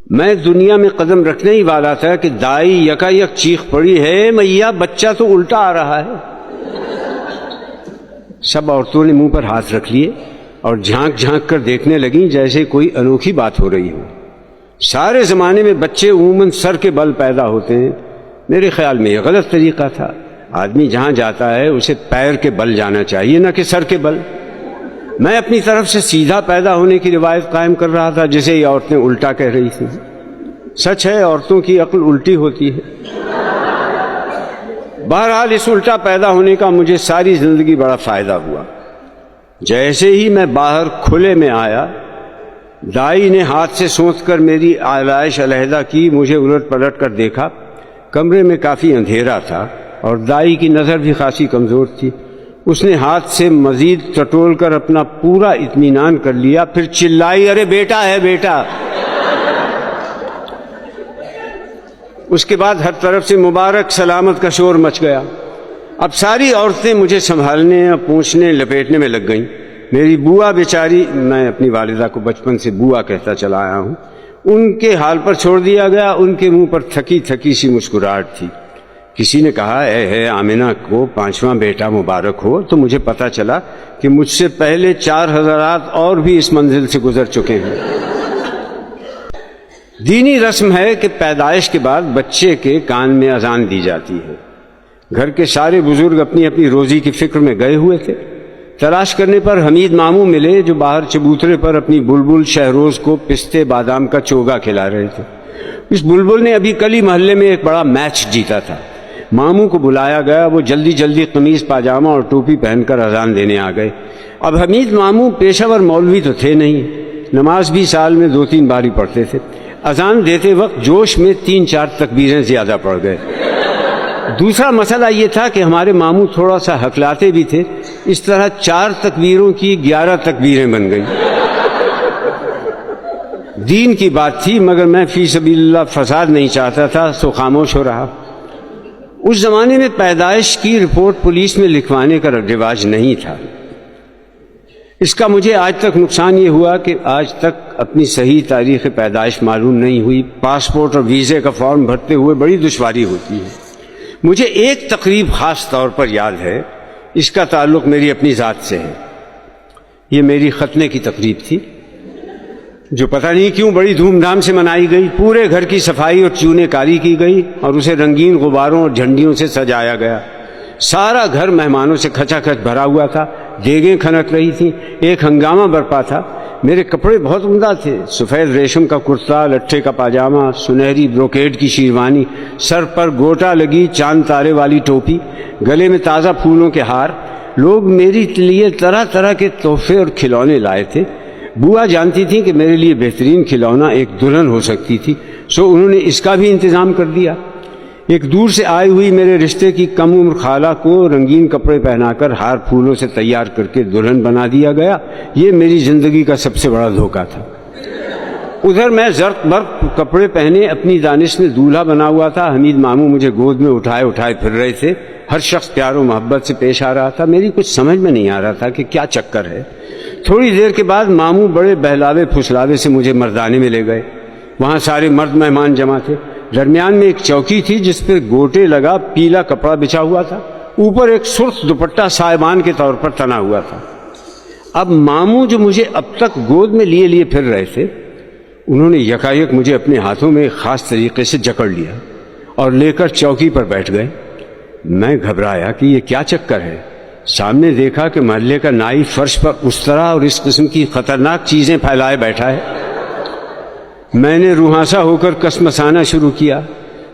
میں دنیا میں قدم رکھنے ہی والا تھا کہ دائی یکا یک چیخ پڑی ہے میاں بچہ تو الٹا آ رہا ہے۔ سب عورتوں نے منہ پر ہاتھ رکھ لیے اور جھانک جھانک کر دیکھنے لگیں جیسے کوئی انوکھی بات ہو رہی ہو۔ سارے زمانے میں بچے عموماً سر کے بل پیدا ہوتے ہیں، میرے خیال میں یہ غلط طریقہ تھا۔ آدمی جہاں جاتا ہے اسے پیر کے بل جانا چاہیے نہ کہ سر کے بل۔ میں اپنی طرف سے سیدھا پیدا ہونے کی روایت قائم کر رہا تھا جسے یہ عورتیں الٹا کہہ رہی تھیں۔ سچ ہے عورتوں کی عقل الٹی ہوتی ہے۔ بہرحال اس الٹا پیدا ہونے کا مجھے ساری زندگی بڑا فائدہ ہوا۔ جیسے ہی میں باہر کھلے میں آیا، دائی نے ہاتھ سے سونت کر میری آلائش علیحدہ کی، مجھے الٹ پلٹ کر دیکھا۔ کمرے میں کافی اندھیرا تھا اور دائی کی نظر بھی خاصی کمزور تھی۔ اس نے ہاتھ سے مزید ٹٹول کر اپنا پورا اطمینان کر لیا، پھر چلائی، ارے بیٹا ہے بیٹا۔ اس کے بعد ہر طرف سے مبارک سلامت کا شور مچ گیا۔ اب ساری عورتیں مجھے سنبھالنے اور پوچھنے لپیٹنے میں لگ گئیں۔ میری بوا بیچاری، میں اپنی والدہ کو بچپن سے بوا کہتا چلا آیا ہوں، ان کے حال پر چھوڑ دیا گیا۔ ان کے منہ پر تھکی تھکی سی مسکراہٹ تھی۔ کسی نے کہا اے آمنہ کو 5واں بیٹا مبارک ہو، تو مجھے پتا چلا کہ مجھ سے پہلے 4 حضرات اور بھی اس منزل سے گزر چکے ہیں۔ دینی رسم ہے کہ پیدائش کے بعد بچے کے کان میں اذان دی جاتی ہے۔ گھر کے سارے بزرگ اپنی اپنی روزی کی فکر میں گئے ہوئے تھے۔ تلاش کرنے پر حمید ماموں ملے جو باہر چبوترے پر اپنی بلبل شہروز کو پستے بادام کا چوگا کھلا رہے تھے۔ اس بلبل نے ابھی کل ہی محلے میں ایک بڑا میچ جیتا تھا۔ ماموں کو بلایا گیا، وہ جلدی جلدی قمیض پاجامہ اور ٹوپی پہن کر اذان دینے آ گئے۔ اب حمید ماموں پیشہ ور مولوی تو تھے نہیں، نماز بھی سال میں 2-3 بار ہی پڑھتے تھے۔ اذان دیتے وقت جوش میں 3-4 تکبیریں زیادہ پڑ گئے۔ دوسرا مسئلہ یہ تھا کہ ہمارے ماموں تھوڑا سا ہکلاتے بھی تھے، اس طرح 4 تکبیروں کی 11 تکبیریں بن گئیں۔ دین کی بات تھی مگر میں فی سبیل اللہ فساد نہیں چاہتا تھا، سو خاموش ہو رہا۔ اس زمانے میں پیدائش کی رپورٹ پولیس میں لکھوانے کا رواج نہیں تھا۔ اس کا مجھے آج تک نقصان یہ ہوا کہ آج تک اپنی صحیح تاریخ پیدائش معلوم نہیں ہوئی۔ پاسپورٹ اور ویزے کا فارم بھرتے ہوئے بڑی دشواری ہوتی ہے۔ مجھے ایک تقریب خاص طور پر یاد ہے، اس کا تعلق میری اپنی ذات سے ہے۔ یہ میری ختنے کی تقریب تھی جو پتہ نہیں کیوں بڑی دھوم دھام سے منائی گئی۔ پورے گھر کی صفائی اور چونے کاری کی گئی اور اسے رنگین غباروں اور جھنڈیوں سے سجایا گیا۔ سارا گھر مہمانوں سے کھچا کھچ بھرا ہوا تھا، دیگیں کھنک رہی تھیں، ایک ہنگامہ برپا تھا۔ میرے کپڑے بہت عمدہ تھے، سفید ریشم کا کرتا، لٹھے کا پاجامہ، سنہری بروکیڈ کی شیروانی، سر پر گوٹا لگی چاند تارے والی ٹوپی، گلے میں تازہ پھولوں کے ہار۔ لوگ میرے لیے طرح طرح کے تحفے اور کھلونے لائے تھے۔ بوا جانتی تھی کہ میرے لیے بہترین کھلونا ایک دلہن ہو سکتی تھی، سو انہوں نے اس کا بھی انتظام کر دیا۔ ایک دور سے آئی ہوئی میرے رشتے کی کم عمر خالہ کو رنگین کپڑے پہنا کر ہار پھولوں سے تیار کر کے دلہن بنا دیا گیا۔ یہ میری زندگی کا سب سے بڑا دھوکہ تھا۔ ادھر میں زرق برق کپڑے پہنے اپنی دانش میں دولہا بنا ہوا تھا۔ حمید ماموں مجھے گود میں اٹھائے اٹھائے پھر رہے تھے۔ ہر شخص پیار و محبت سے پیش آ رہا تھا۔ میری کچھ سمجھ میں نہیں آ رہا تھا کہ کیا چکر ہے۔ تھوڑی دیر کے بعد ماموں بڑے بہلاوے پھسلاوے سے مجھے مردانے میں لے گئے۔ وہاں سارے مرد مہمان جمع تھے۔ درمیان میں ایک چوکی تھی جس پہ گوٹے لگا پیلا کپڑا بچھا ہوا تھا، اوپر ایک سرخ دوپٹہ سائبان کے طور پر تنا ہوا تھا۔ اب ماموں جو مجھے اب تک گود میں لیے لیے پھر رہے تھے، انہوں نے یکایک مجھے اپنے ہاتھوں میں خاص طریقے سے جکڑ لیا اور لے کر چوکی پر بیٹھ گئے۔ میں گھبرایا کہ یہ کیا چکر ہے۔ سامنے دیکھا کہ محلے کا نائی فرش پر اس طرح اور اس قسم کی خطرناک چیزیں پھیلائے بیٹھا ہے۔ میں نے روحانسا ہو کر کسمسانا شروع کیا۔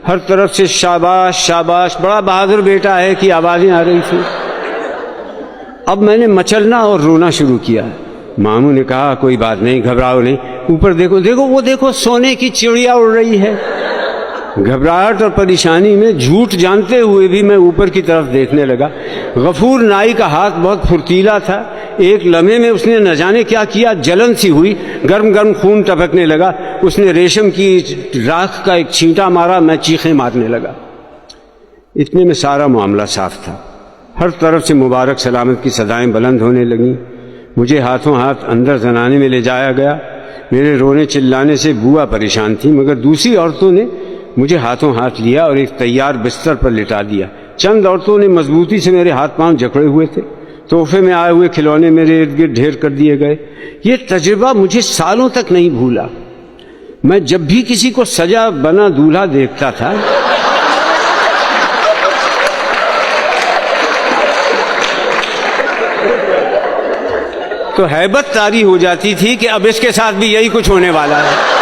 ہر طرف سے شاباش شاباش، بڑا بہادر بیٹا ہے کی آوازیں آ رہی تھیں۔ اب میں نے مچلنا اور رونا شروع کیا۔ ماموں نے کہا کوئی بات نہیں، گھبراؤ نہیں، اوپر دیکھو دیکھو وہ دیکھو سونے کی چڑیا اڑ رہی ہے۔ گھبراہٹ اور پریشانی میں جھوٹ جانتے ہوئے بھی میں اوپر کی طرف دیکھنے لگا۔ غفور نائی کا ہاتھ بہت پھرتیلا تھا، ایک لمحے میں اس نے نہ جانے کیا کیا، جلن سی ہوئی، گرم گرم خون ٹپکنے لگا۔ اس نے ریشم کی راکھ کا ایک چھینٹا مارا، میں چیخیں مارنے لگا۔ اتنے میں سارا معاملہ صاف تھا۔ ہر طرف سے مبارک سلامت کی صدائیں بلند ہونے لگیں۔ مجھے ہاتھوں ہاتھ اندر زنانے میں لے جایا گیا۔ میرے رونے چلانے سے بوا پریشان تھی، مگر دوسری عورتوں نے مجھے ہاتھوں ہاتھ لیا اور ایک تیار بستر پر لٹا دیا۔ چند عورتوں نے مضبوطی سے میرے ہاتھ پاؤں جکڑے ہوئے تھے۔ تحفے میں آئے ہوئے کھلونے میرے ارد گرد ڈھیر کر دیے گئے۔ یہ تجربہ مجھے سالوں تک نہیں بھولا۔ میں جب بھی کسی کو سجا بنا دولہا دیکھتا تھا تو ہیبت طاری ہو جاتی تھی کہ اب اس کے ساتھ بھی یہی کچھ ہونے والا ہے۔